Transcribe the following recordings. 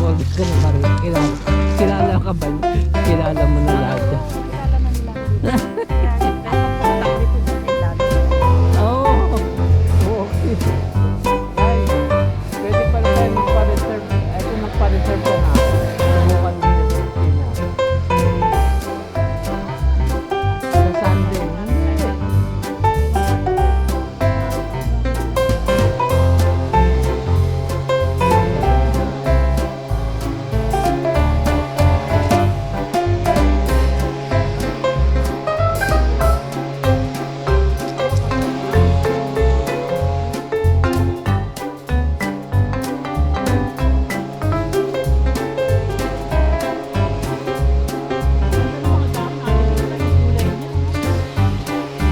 wag ka na parang kilala ka ba? Kilala mo na lahat yan. Kilala na nila. Oo. Okay. Ay, pwede pala tayo magpa-reserve. Ay, kung magpa-reserve ka na, subukan mo yung Christina. Sa Sunday.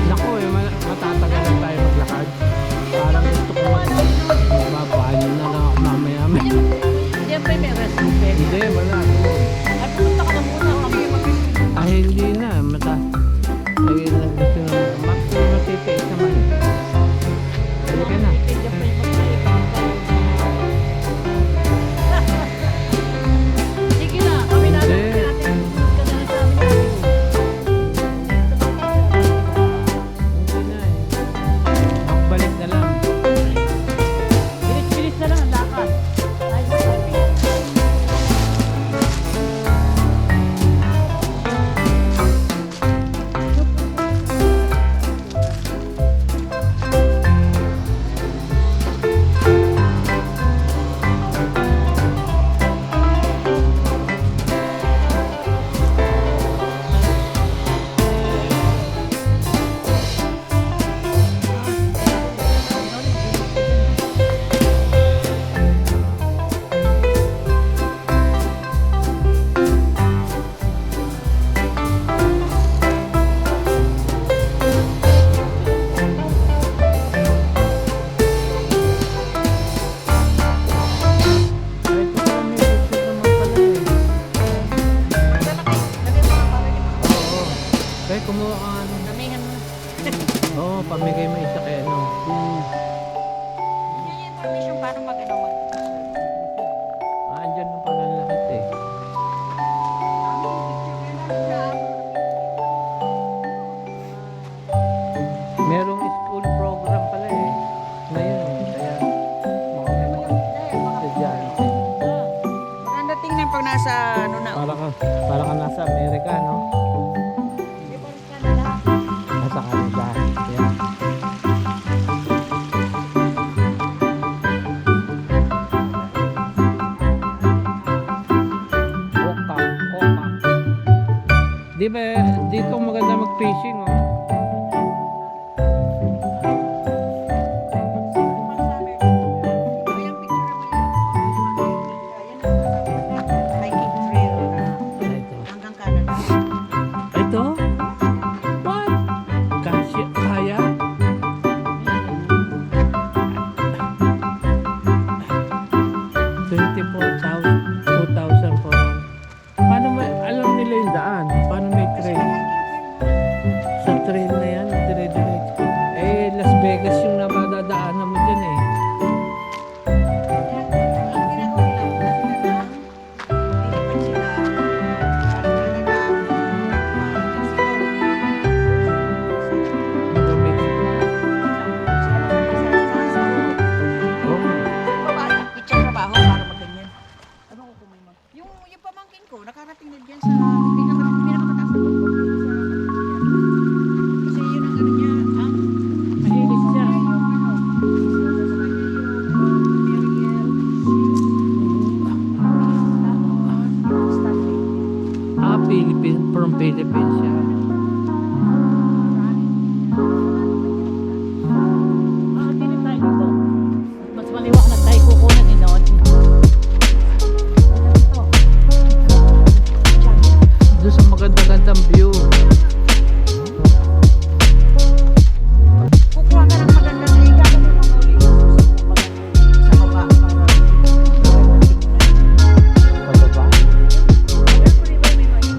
Naku, matatagalan tayo maglakad. Parang gusto ko mababanyo na lang ako mamaya. Siyempre may recipe. Hindi, wala. Ay, pumunta ka na muna. Kami mag-recipe. Ay, hindi na. Ay, gusto na. Matitiis naman. Hindi ka na. Sige na, kami na. Hindi. Hindi na eh. Magbalik na lang. Bilis-bilis na lang ang lakad. Ay, ito pala may gusto naman pala eh. Oo. Kaya kumuha ka ano. Damihan mo. Oo, pamigay mo isa kay ano. Yan yung information para mag-ano mag Andyan na pala lahat eh. Merong school program pala eh. Ngayon eh. Kaya mukhang may mga estudyante. Maganda tingnan pag nasa ano na. Para ka nasa Amerika, no? Nasa Canada. Yeah. Koka. Di ba, dito maganda mag-fishing, oh. Ito? What? Kaya? $24,000, Paano alam nila yung daan? Paano may train? Sa train na yan, dire-diretso. Eh, Las Vegas yung napadadaanan mo dyan eh. New Mexico. Oh, Yung pamangkin ko, nakarating na dyan sa pinakamataas na bundok sa kasi yun ang ano niya, ang mahilig siya. From Philippines siya. Hindi tayo dito. Mas maliwanag tayo kukunan ni Noon. Doon sa maganda-gandang view. Kukuha ka ng magandang liga ka ng mga uli sa baba para Pababa. Pero kung di ba may mga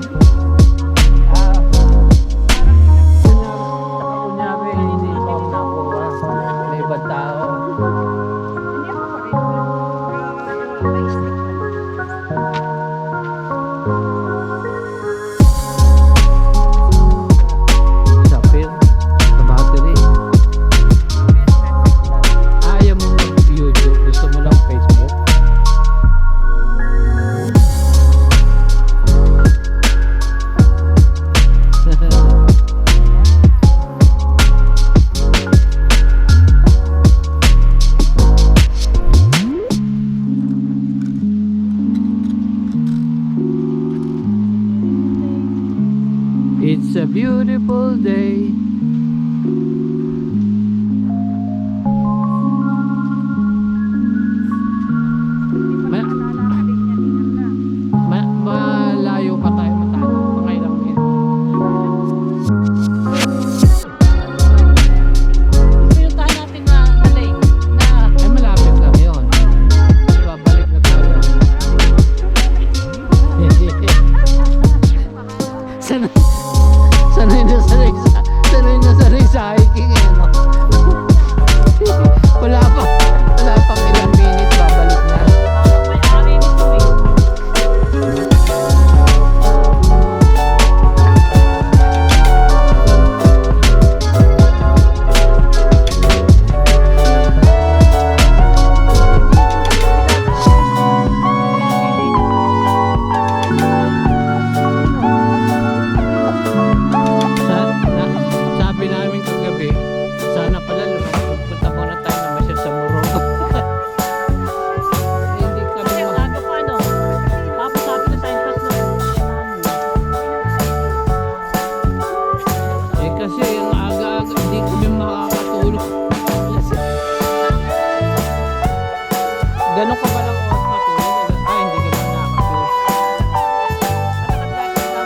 It's a beautiful day. Ma- malayo pa tayo matalo. Mga ilang minute. Pinuntahan natin na lake na Ay, malapit lang yun. Babalik na tayo. Sana, sanay na sanay sa hiking eh, no? wala pang ilang minute, babalik na. may ari nito eh. Sabi namin kagabi, sana pala punta muna tayo naman siya sa Morocco. Hindi kami Kasi ang aga pa ano. Tapos sabi ko tayong tatlo. kasi ang aga-aga hindi kami makakatulog. Ganon ka ba lang oras matulog? Ay, hindi ka lang nakakatulog.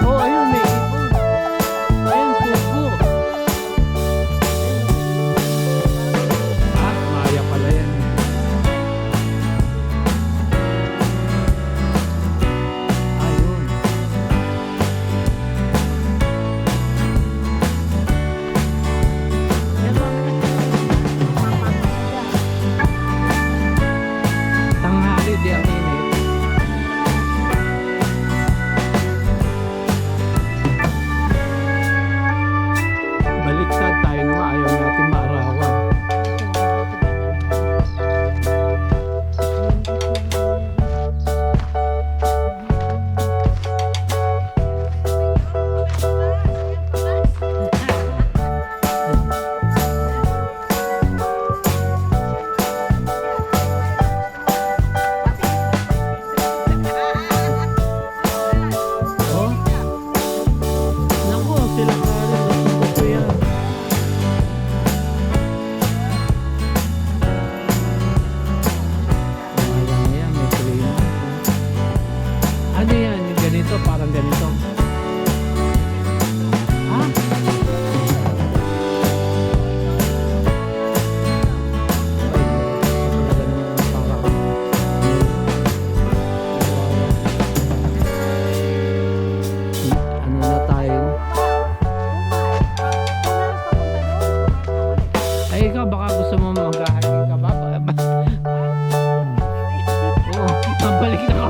Oh, ayun, may ibon. Ayun, pupo. Ah, maya pala yan. Ayun. Tanghali, di ang init. Baliktad tayo naman, ayaw natin maarawan. Oh, naku, sila Karen, gusto ko yan. Alam yan, may klima. Ano yan? Yung ganito, parang ganito. Ha? Ano na tayo? Ay, ikaw, baka gusto mo mag-hiking ka ba? Oo, mabalik na ako.